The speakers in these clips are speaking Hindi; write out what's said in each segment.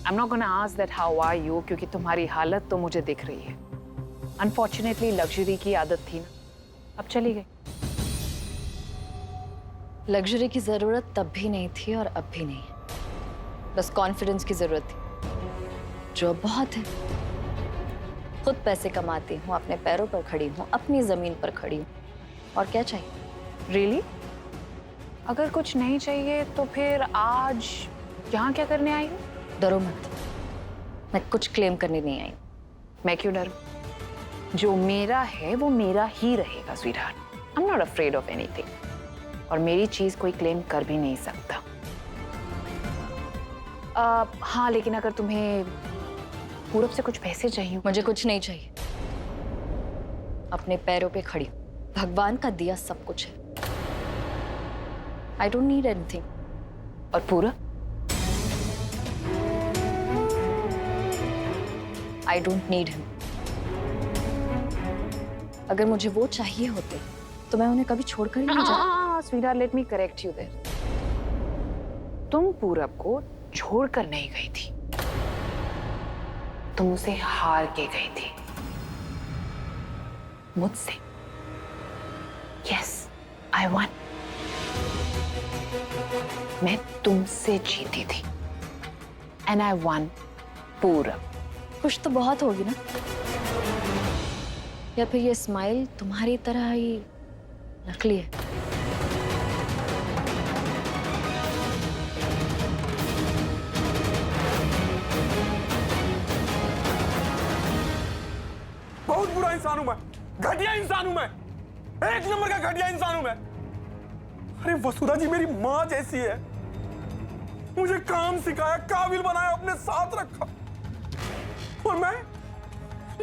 I'm not gonna ask that how are you, क्योंकि तुम्हारी हालत तो मुझे दिख रही है। Unfortunately लग्जरी की आदत थी ना, अब चली गई। लग्जरी की जरूरत तब भी नहीं थी और अब भी नहीं, बस कॉन्फिडेंस की जरूरत थी, जो बहुत है। खुद पैसे कमाती हूँ, अपने पैरों पर खड़ी हूँ, अपनी जमीन पर खड़ी हूँ, और क्या चाहिए? Really? अगर कुछ नहीं चाहिए तो फिर आज यहाँ क्या करने आई हो? डरो मत, मैं कुछ क्लेम करने नहीं आई। मैं क्यों डरूं? जो मेरा है वो मेरा ही रहेगा sweetheart. I'm not afraid of anything. और मेरी चीज कोई क्लेम कर भी नहीं सकता। हाँ, लेकिन अगर तुम्हें पूरब से कुछ पैसे चाहिए। मुझे कुछ नहीं चाहिए, अपने पैरों पे खड़ी, भगवान का दिया सब कुछ है। I don't need anything. और पूरब? I don't need him. अगर मुझे वो चाहिए होते तो मैं उन्हें कभी छोड़कर ही नहीं जाती। Sweetheart, let me correct you there. तुम पूरब को छोड़कर नहीं गई थी, तुम उसे हार के गई थी मुझसे। Yes, I one. मैं तुमसे जीती थी एंड आई वन पूरब। खुश तो बहुत होगी ना, या फिर ये स्माइल तुम्हारी तरह ही नकली है? बहुत बुरा इंसान हूं मैं, घटिया इंसान हूं मैं, एक नंबर का घटिया इंसान हूं मैं। अरे वसुधा जी मेरी माँ जैसी है, मुझे काम सिखाया, काबिल बनाया, अपने साथ रखा, और मैं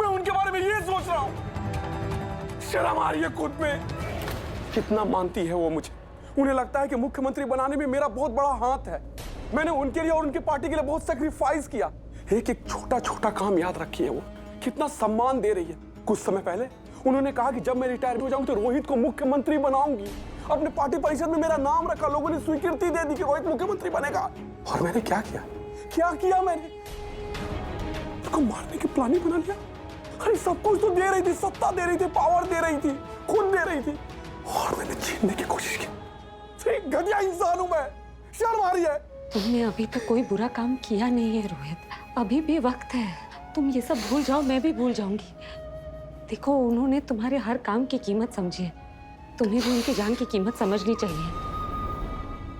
उनके बारे में ये सोच रहा हूं। शर्म आ रही है खुद में। कितना मानती है वो मुझे। उन्हें लगता है कि मुख्यमंत्री बनाने में मेरा बहुत बड़ा हाथ है। मैंने उनके लिए और उनकी पार्टी के लिए बहुत सैक्रिफाइस किया। एक एक छोटा छोटा काम याद रखी है वो। कितना सम्मान दे रही है। कुछ समय पहले उन्होंने कहा कि जब मैं रिटायर हो जाऊंगी तो रोहित को मुख्यमंत्री बनाऊंगी। अपने पार्टी परिषद में मेरा नाम रखा, लोगों ने स्वीकृति दे दी कि रोहित मुख्यमंत्री बनेगा। और मैंने क्या किया? क्या किया मैंने? उसको मारने की प्लानिंग बना लिया। अरे सब कुछ तो दे रही थी, सत्ता दे रही थी, पावर दे रही थी, खुद दे रही थी, और मैंने छीनने की कोशिश की। एक घटिया इंसान हूं मैं। शर्म आ रही है। तुमने अभी तक कोई बुरा काम किया नहीं है रोहित, अभी भी वक्त है। तुम ये सब भूल जाओ, मैं भी भूल जाऊंगी। देखो, उन्होंने तुम्हारे हर काम की कीमत समझी है, तुम्हें भी उनकी जान की कीमत समझनी चाहिए।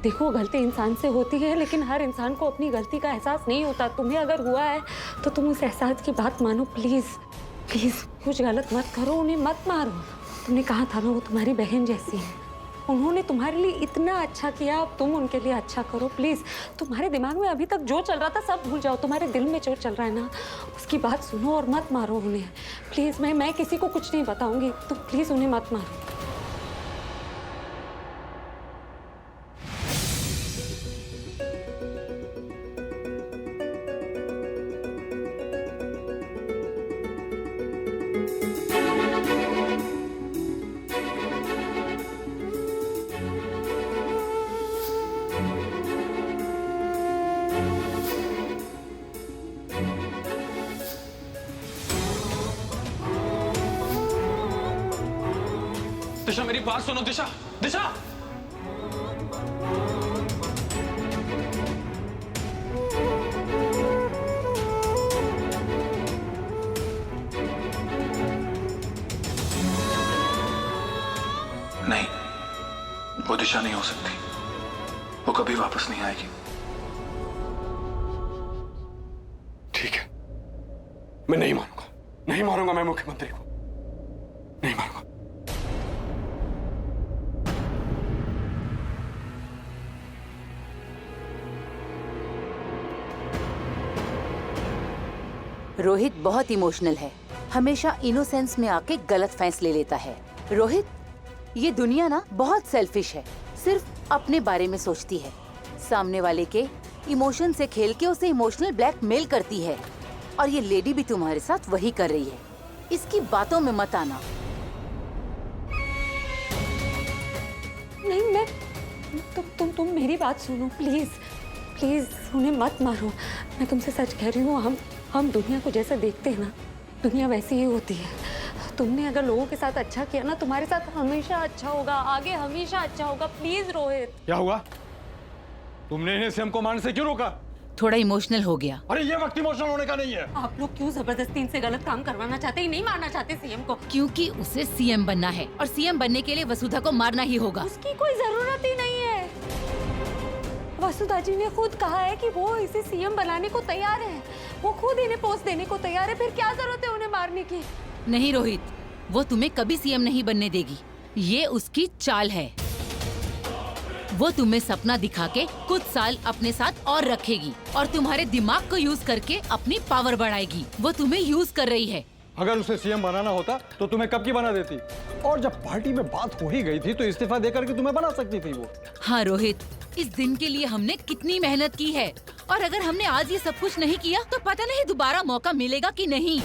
देखो, गलती इंसान से होती है, लेकिन हर इंसान को अपनी गलती का एहसास नहीं होता। तुम्हें अगर हुआ है तो तुम उस एहसास की बात मानो। प्लीज प्लीज कुछ गलत मत करो, उन्हें मत मारो। तुमने कहा था ना वो तुम्हारी बहन जैसी है, उन्होंने तुम्हारे लिए इतना अच्छा किया, अब तुम उनके लिए अच्छा करो। प्लीज, तुम्हारे दिमाग में अभी तक जो चल रहा था सब भूल जाओ। तुम्हारे दिल में जो चल रहा है ना, उसकी बात सुनो और मत मारो उन्हें। प्लीज, मैं किसी को कुछ नहीं बताऊंगी, तुम प्लीज उन्हें मत मारो। दिशा, मेरी बात सुनो। दिशा, दिशा, नहीं, वो दिशा नहीं हो सकती। वो कभी वापस नहीं आएगी। ठीक है, मैं नहीं मारूंगा, नहीं मारूंगा मैं मुख्यमंत्री को, नहीं मारूंगा। रोहित बहुत इमोशनल है, हमेशा इनोसेंस में आके गलत फैसले लेता है। रोहित, ये दुनिया ना बहुत सेल्फिश है, सिर्फ अपने बारे में सोचती है। सामने वाले के इमोशन से खेल के उसे इमोशनल ब्लैकमेल करती है, और ये लेडी भी तुम्हारे साथ वही कर रही है। इसकी बातों में मत आना। नहीं, मैं तुम मेरी बात सुनो। प्लीज प्लीज उन्हें मत मारो। मैं तुमसे सच कह रही हूँ, हम दुनिया को जैसा देखते हैं ना, दुनिया वैसी ही होती है। तुमने अगर लोगों के साथ अच्छा किया ना, तुम्हारे साथ हमेशा अच्छा होगा, आगे हमेशा अच्छा होगा। प्लीज रोहित। क्या हुआ? तुमने इन्हें सीएम को मारने से क्यों रोका? थोड़ा इमोशनल हो गया। अरे ये वक्त इमोशनल होने का नहीं है। आप लोग क्यों जबरदस्ती इनसे गलत काम करवाना चाहते हैं? नहीं मारना चाहते सीएम को? क्योंकि उसे सीएम बनना है और सीएम बनने के लिए वसुधा को मारना ही होगा। उसकी कोई जरूरत ही नहीं है। वसुधा जी ने खुद कहा है कि वो इसे सीएम बनाने को तैयार है। वो खुद इन्हें पोस्ट देने को तैयार है, फिर क्या जरूरत है उन्हें मारने की? नहीं रोहित, वो तुम्हें कभी सीएम नहीं बनने देगी। ये उसकी चाल है। वो तुम्हें सपना दिखा के कुछ साल अपने साथ और रखेगी और तुम्हारे दिमाग को यूज करके अपनी पावर बढ़ाएगी। वो तुम्हें यूज कर रही है। अगर उसे सीएम बनाना होता तो तुम्हें कब की बना देती। और जब पार्टी में बात हो ही गई थी तो इस्तीफा देकर के तुम्हें बना सकती थी वो। हाँ रोहित, इस दिन के लिए हमने कितनी मेहनत की है और अगर हमने आज ये सब कुछ नहीं किया तो पता नहीं दोबारा मौका मिलेगा कि नहीं।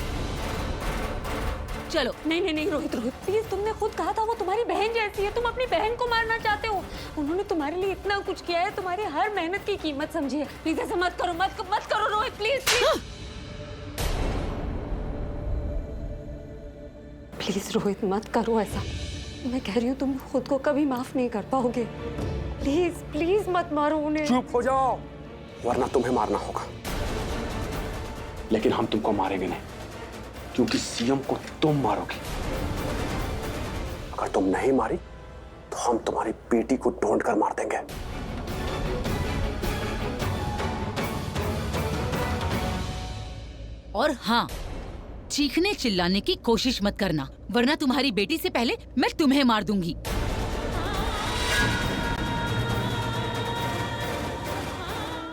चलो। नहीं रोहित, प्लीज। तुमने खुद कहा था वो तुम्हारी बहन जैसी है। तुम अपनी बहन को मारना चाहते हो? उन्होंने तुम्हारे लिए इतना कुछ किया है, तुम्हारी हर मेहनत की कीमत समझी है। प्लीज ऐसा मत करो, मत करो रोहित, प्लीज। प्लीज रोहित, मत करो ऐसा। मैं कह रही हूँ तुम खुद को कभी माफ नहीं कर पाओगे। प्लीज मत मारो उन्हें। चुप हो जाओ, वरना तुम्हें मारना होगा। लेकिन हम तुमको मारेंगे नहीं, क्योंकि सीएम को तुम मारोगे। अगर तुम नहीं मारी तो हम तुम्हारी बेटी को ढूंढ कर मार देंगे। और हाँ, चीखने चिल्लाने की कोशिश मत करना, वरना तुम्हारी बेटी से पहले मैं तुम्हें मार दूंगी।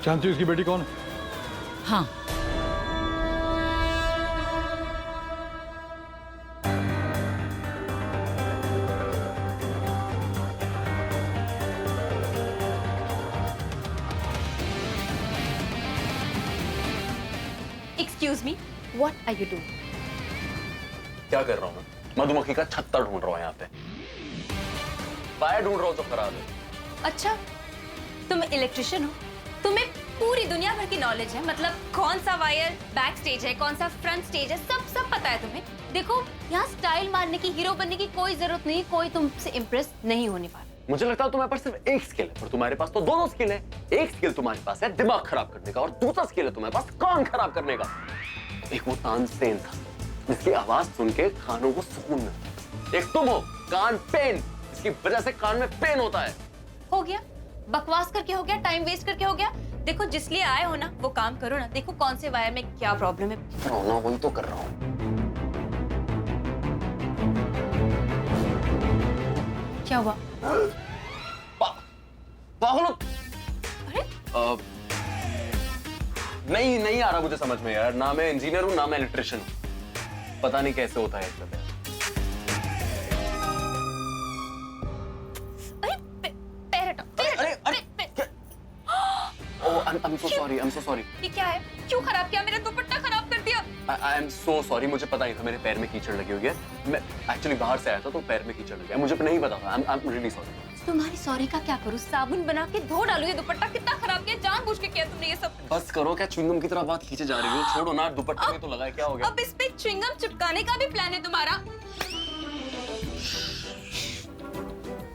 जानती हो उसकी बेटी कौन है? हाँ। Excuse me, what are you doing? क्या कर रहा हूँ मैं? मधुमक्खी का छत्ता ढूंढ रहा हूँ यहाँ पे। वायर ढूंढ रहा हूँ जो खराब है। अच्छा, तुम इलेक्ट्रिशियन हो? तुम्हें पूरी दुनिया भर की नॉलेज है। मतलब कौन सा वायर बैक स्टेज है, कौन सा फ्रंट स्टेज है, सब पता है तुम्हें। देखो, यहाँ स्टाइल मारने की, हीरो बनने की कोई जरूरत नहीं। कोई तुमसे इम्प्रेस नहीं होने वाला। मुझे लगता है तुम्हारे पास सिर्फ एक स्किल है और तुम्हारे पास तो दोनों स्किल है। एक स्किल तुम्हारे पास है दिमाग खराब करने का और दूसरा स्किल है तुम्हारे पास कान खराब करने का। एक वो तानसेन था जिसकी आवाज सुन के कानों को सुकून मिलता है। एक तुम हो कान पेन, इसकी वजह से कान में पेन होता है। हो गया, बकवास करके हो गया, टाइम वेस्ट करके हो गया। देखो, जिस लिए आए हो ना वो काम करो ना। देखो कौन से वायर में क्या प्रॉब्लम है। रोना वही तो कर रहा हूँ। क्या हुआ? पागल हो? अरे नहीं आ रहा मुझे समझ में यार। ना मैं इंजीनियर हूँ ना मैं इलेक्ट्रिशियन हूँ। पता नहीं कैसे होता है सब। अरे पैर हटाओ। I'm so sorry. ये क्या है? क्यों खराब किया? मेरा दुपट्टा खराब कर दिया। I am so sorry. मुझे पता नहीं था मेरे पैर में कीचड़ लगी हुई है। मैं एक्चुअली बाहर से आया था तो पैर में कीचड़ लग गया। मुझे नहीं पता था। I'm really sorry. तुम्हारी सॉरी का क्या करूँ? साबुन बना के धो डालू। ये दुपट्टा कितना खराब किया, जानबूझ के किया तुमने ये सब। बस करो, क्या च्युइंगम की तरह बात खींचे जा रही हो? छोड़ो ना, दुपट्टे में तो लगा है, क्या हो गया? अब इस पे च्युइंगम चिपकाने का भी प्लान है तुम्हारा?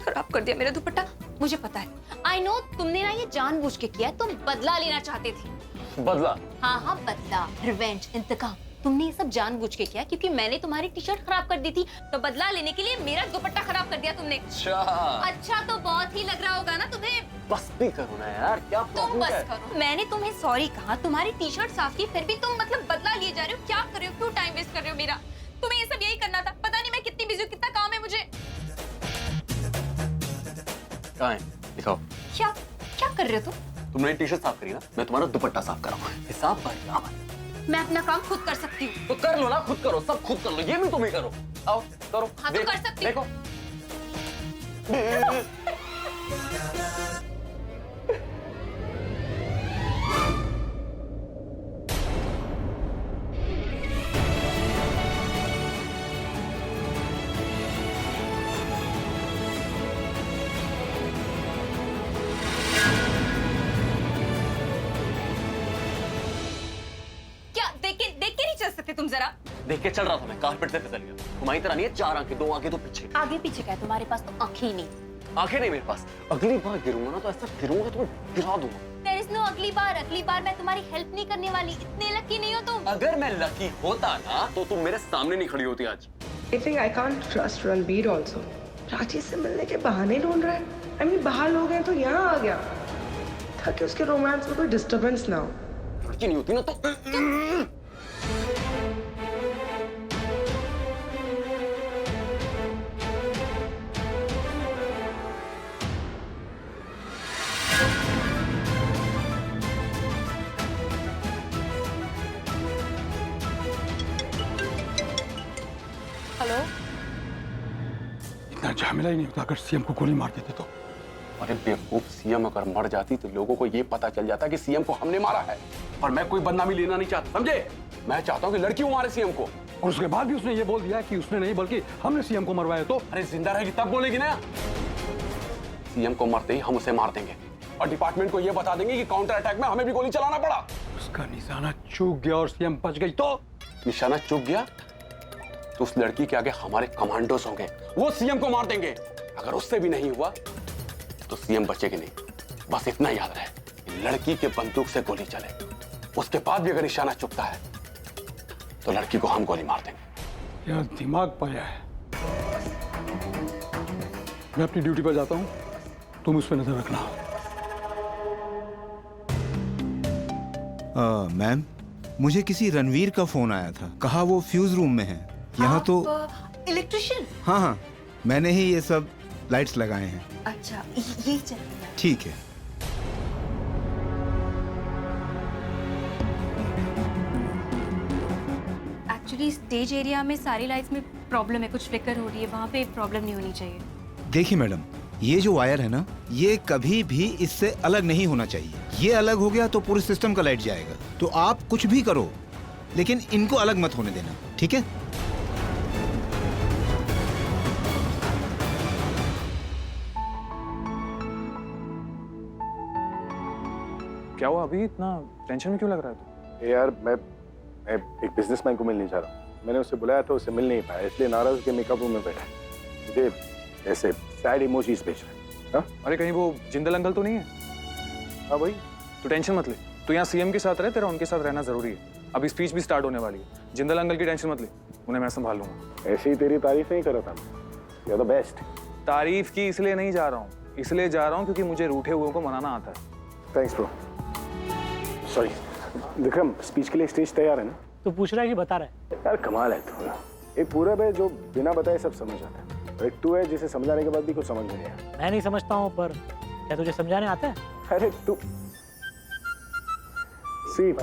खराब कर दिया मेरा दुपट्टा। मुझे पता है। आई नो, तुमने ना ये जानबूझ के किया है। तुम बदला लेना चाहते थे। बदला? हाँ, बदला, रिवेंज, इंतकाम। तुमने ये सब जानबूझ के किया क्योंकि मैंने तुम्हारी टी शर्ट खराब कर दी थी, तो बदला लेने के लिए मेरा दुपट्टा खराब कर दिया तुमने। अच्छा तो बहुत ही लग रहा होगा ना तुम्हें। बस भी करो ना यार, क्या तुम बस करो। मैंने तुम्हें सॉरी कहा, तुम्हारी टी शर्ट साफ की, फिर भी तुम मतलब बदला लिए जा रहे हो। क्या कर रहे हो? क्यों टाइम वेस्ट कर रहे हो मेरा? तुम्हें ये सब यही करना था। पता नहीं मैं कितनी बिजी हूँ, कितना काम है मुझे। कहाँ है? दिखाओ। क्या कर रहे हो तुमने टी शर्ट साफ करी ना, मैं तुम्हारा दुपट्टा साफ कराऊंगा। हिसाब पर मैं अपना काम खुद कर सकती हूँ। तो कर लो ना, खुद करो, सब खुद कर लो। ये भी तुम ही करो। आओ करो। हाँ तो कर सकती हूँ। देखो। देख के चल रहा था मैं, कारपेट से फिसल गया। तुम्हारी तरह नहीं है 4 आंखें, 2 आगे 2 पीछे। आगे पीछे क्या है, तुम्हारे पास तो आंखें ही नहीं। आंखें नहीं मेरे पास। अगली बार गिरूंगा ना तो ऐसा गिरूंगा तुम्हें गिरा दूंगा। There is no अगली बार मैं तुम्हारी हेल्प नहीं करने वाली। इतने लकी नहीं हो तुम। अगर मैं लकी होता ना तो तुम मेरे सामने नहीं खड़ी होती आज। I think I can't trust Ranbir also. Prachi से मिलने के बहाने ढूंढ रहा है। I mean, बाहर लोग हैं तो यहाँ आ गया ताकि उसके रोमांस में कोई डिस्टरबेंस ना हो। लड़की नहीं होती ना तो हेलो। इतना झमेला ही नहीं होता अगर सीएम को गोली मार देते तो। अरे बेवकूफ, सीएम अगर मर जाती तो लोगों को ये पता चल जाता कि सीएम को हमने मारा है। और मैं कोई बदनामी लेना नहीं चाहता, समझे? मैं चाहता हूँ कि लड़की मारे सीएम को। और उसके बाद भी उसने ये बोल दिया कि उसने नहीं बल्कि हमने सीएम को मरवाया। तो अरे जिंदा रहेगी तब बोलेगी ना। सीएम को मरते ही हम उसे मार देंगे और डिपार्टमेंट को ये बता देंगे कि काउंटर अटैक में हमें भी गोली चलाना पड़ा। उसका निशाना चूक गया और सीएम बच गई तो? निशाना चूक गया तो उस लड़की के आगे हमारे कमांडोज होंगे, वो सीएम को मार देंगे। अगर उससे भी नहीं हुआ तो सीएम बचेगी नहीं। बस इतना याद रहे, लड़की के बंदूक से गोली चले, उसके बाद भी अगर निशाना चुकता है तो लड़की को हम गोली मार देंगे। यार दिमाग पाया है। मैं अपनी ड्यूटी पर जाता हूँ, तुम उस पर नजर रखना। मैम, मुझे किसी रणवीर का फोन आया था, कहा वो फ्यूज रूम में है। यहाँ तो इलेक्ट्रिशियन। हाँ हाँ, मैंने ही ये सब लाइट्स लगाए हैं। अच्छा, यही चाहिए। ठीक है। एक्चुअली स्टेज एरिया में सारी लाइट्स में प्रॉब्लम है, कुछ फ्लिकर हो रही है, वहाँ पे प्रॉब्लम नहीं होनी चाहिए। देखिए मैडम, ये जो वायर है ना, ये कभी भी इससे अलग नहीं होना चाहिए। ये अलग हो गया तो पूरे सिस्टम का लाइट जाएगा। तो आप कुछ भी करो, लेकिन इनको अलग मत होने देना, ठीक है? क्या हुआ अभी? इतना टेंशन में क्यों लग रहा है तू? यार मैं एक बिजनेसमैन को मिलने जा रहा हूँ। मैंने उससे बुलाया था, उसे मिल नहीं पाया, इसलिए नाराज के मेकअप रूम में बैठा मुझे ऐसे सैड इमोजीज भेज रहे हैं। अरे कहीं वो जिंदल अंकल तो नहीं है? हाँ भाई। तू टेंशन मत ले, तू यहाँ सीएम के साथ रहे, तेरा उनके साथ रहना जरूरी है। अभी स्पीच भी स्टार्ट होने वाली है। जिंदल अंकल की टेंशन मत ले, उन्हें मैं संभाल लूंगा। ऐसे ही तेरी तारीफ नहीं कर रहा था, यू आर द बेस्ट। तारीफ की इसलिए नहीं जा रहा हूँ, इसलिए जा रहा हूँ क्योंकि मुझे रूठे हुए को मनाना आता है। Thanks bro. Sorry Vikram, speech के लिए स्टेज तैयार है ना? तो पूछ रहा है कि बता रहा है? यार कमाल है तू। एक पूरब है जो बिना बताए सब समझ आता है, और एक तू है जिसे समझाने के बाद भी कुछ समझ नहीं आया। मैं नहीं समझता हूँ, पर क्या तुझे समझाने आता है? अरे तू सीट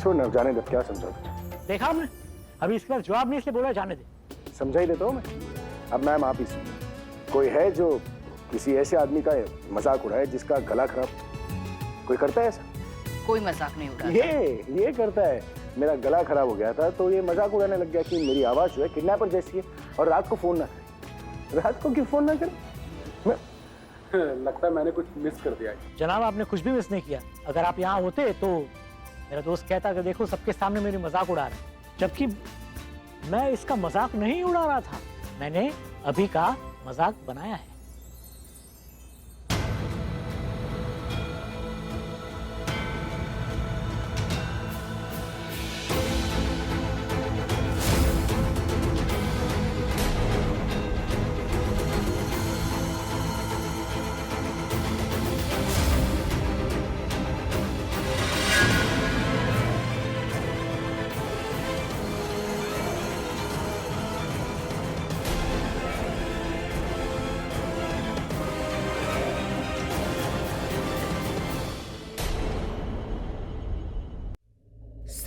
छोड़ ना, जाने दे, क्या समझा तुझे? देखा हमने, अभी इसके बाद जवाब नहीं, इसलिए बोला जाने दे। समझा ही देता हूँ मैं। अब मैम आप ही सुनिए, कोई है जो किसी ऐसे आदमी का मजाक उड़ाए जिसका गला खराब? कोई करता है ऐसा? कोई मजाक नहीं उड़ा। ये करता है। मेरा गला खराब हो गया था तो ये मजाक उड़ाने लग गया कि मेरी आवाज जो है किडनैपर जैसी है और रात को फोन ना करे। रात को क्यों फोन ना करे? लगता है मैंने कुछ मिस कर दिया है। जनाब, आपने कुछ भी मिस नहीं किया। अगर आप यहाँ होते तो मेरा दोस्त कहता कि देखो सबके सामने मेरी मजाक उड़ा रहा है, जबकि मैं इसका मजाक नहीं उड़ा रहा था, मैंने अभी का मजाक बनाया है।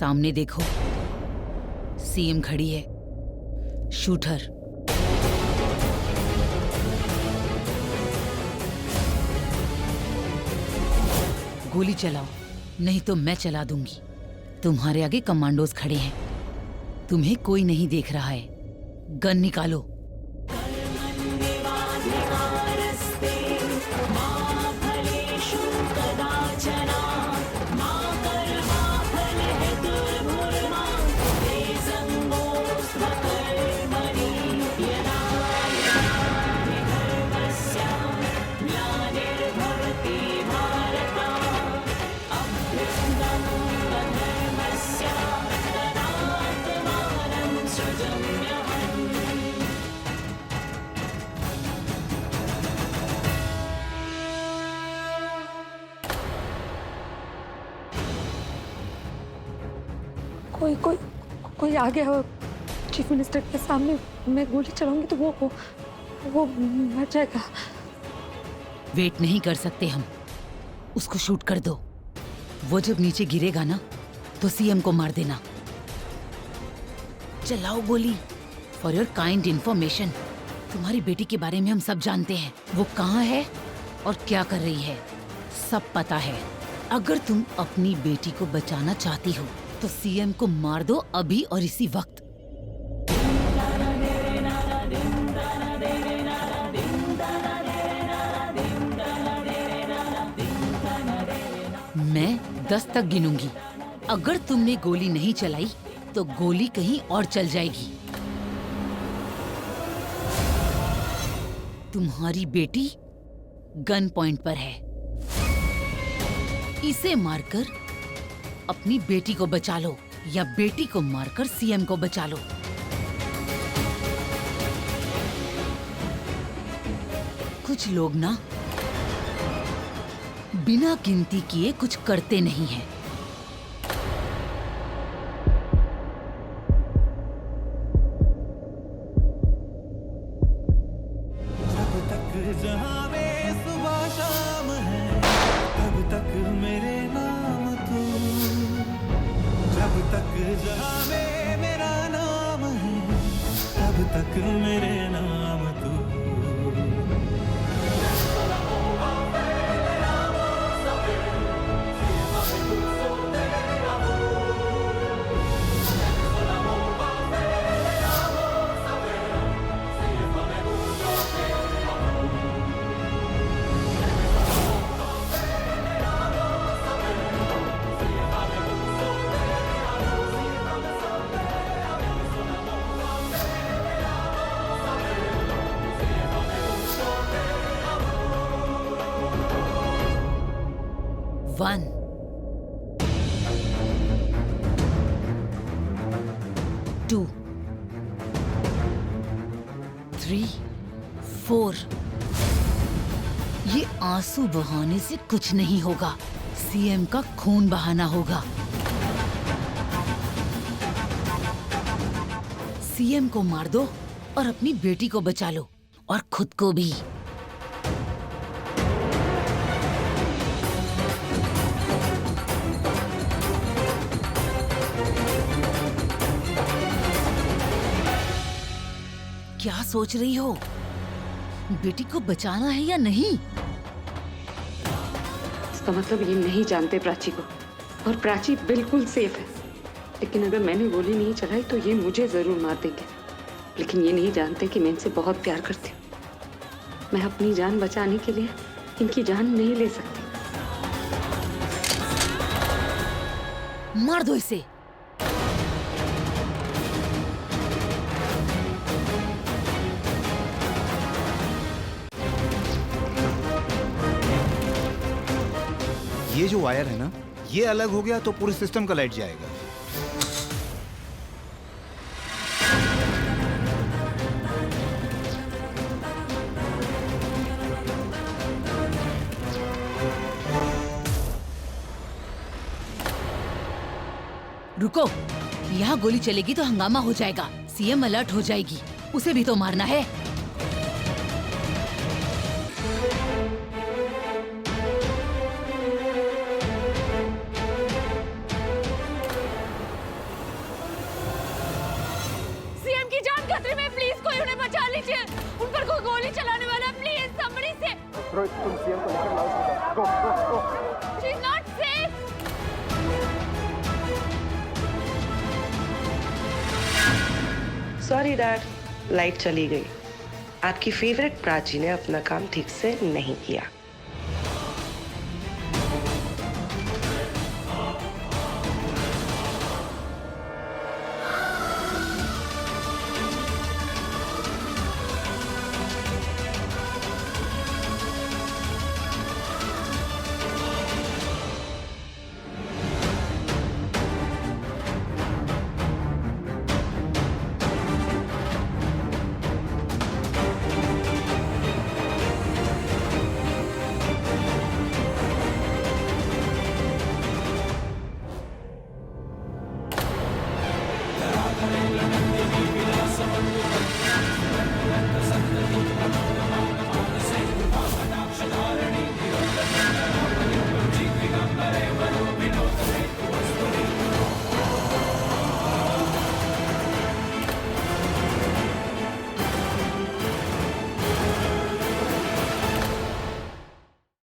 सामने देखो, सीएम खड़ी है, शूटर। गोली चलाओ, नहीं तो मैं चला दूंगी। तुम्हारे आगे कमांडोज खड़े हैं, तुम्हें कोई नहीं देख रहा है। गन निकालो। कोई आ गया हो चीफ मिनिस्टर के सामने, मैं गोली चलाऊंगी तो वो मर जाएगा। वेट नहीं कर सकते हम, उसको शूट कर दो। वो जब नीचे गिरेगा ना तो सीएम को मार देना। चलाओ गोली। फॉर योर काइंड इंफॉर्मेशन, तुम्हारी बेटी के बारे में हम सब जानते हैं। वो कहाँ है और क्या कर रही है, सब पता है। अगर तुम अपनी बेटी को बचाना चाहती हो तो सीएम को मार दो अभी और इसी वक्त। मैं 10 तक गिनूंगी। अगर तुमने गोली नहीं चलाई तो गोली कहीं और चल जाएगी। तुम्हारी बेटी गन पॉइंट पर है। इसे मारकर अपनी बेटी को बचा लो या बेटी को मारकर सीएम को बचा लो। कुछ लोग ना बिना गिनती किए कुछ करते नहीं हैं। One, 2, 3, 4। ये आंसू बहाने से कुछ नहीं होगा, सीएम का खून बहाना होगा। सीएम को मार दो और अपनी बेटी को बचा लो और खुद को भी। क्या सोच रही हो? बेटी को बचाना है या नहीं? इसका मतलब ये नहीं जानते प्राची को, और प्राची बिल्कुल सेफ है। लेकिन अगर मैंने गोली नहीं चलाई तो ये मुझे जरूर मार देंगे। लेकिन ये नहीं जानते कि मैं इनसे बहुत प्यार करती हूँ। मैं अपनी जान बचाने के लिए इनकी जान नहीं ले सकती। मार दो इसे। ये जो वायर है ना, ये अलग हो गया तो पूरे सिस्टम का लाइट जाएगा। रुको, यहाँ गोली चलेगी तो हंगामा हो जाएगा, सीएम अलर्ट हो जाएगी, उसे भी तो मारना है। सीएम की जान खतरे में, प्लीज कोई उन्हें बचा लीजिए। उन पर कोई गोली चलाने वाला, प्लीज somebody से। रोहित, तुम सीएम को लेकर लाओ। गो गो गो। She's not safe. Sorry dad, light चली गई। आपकी फेवरेट प्राची ने अपना काम ठीक से नहीं किया।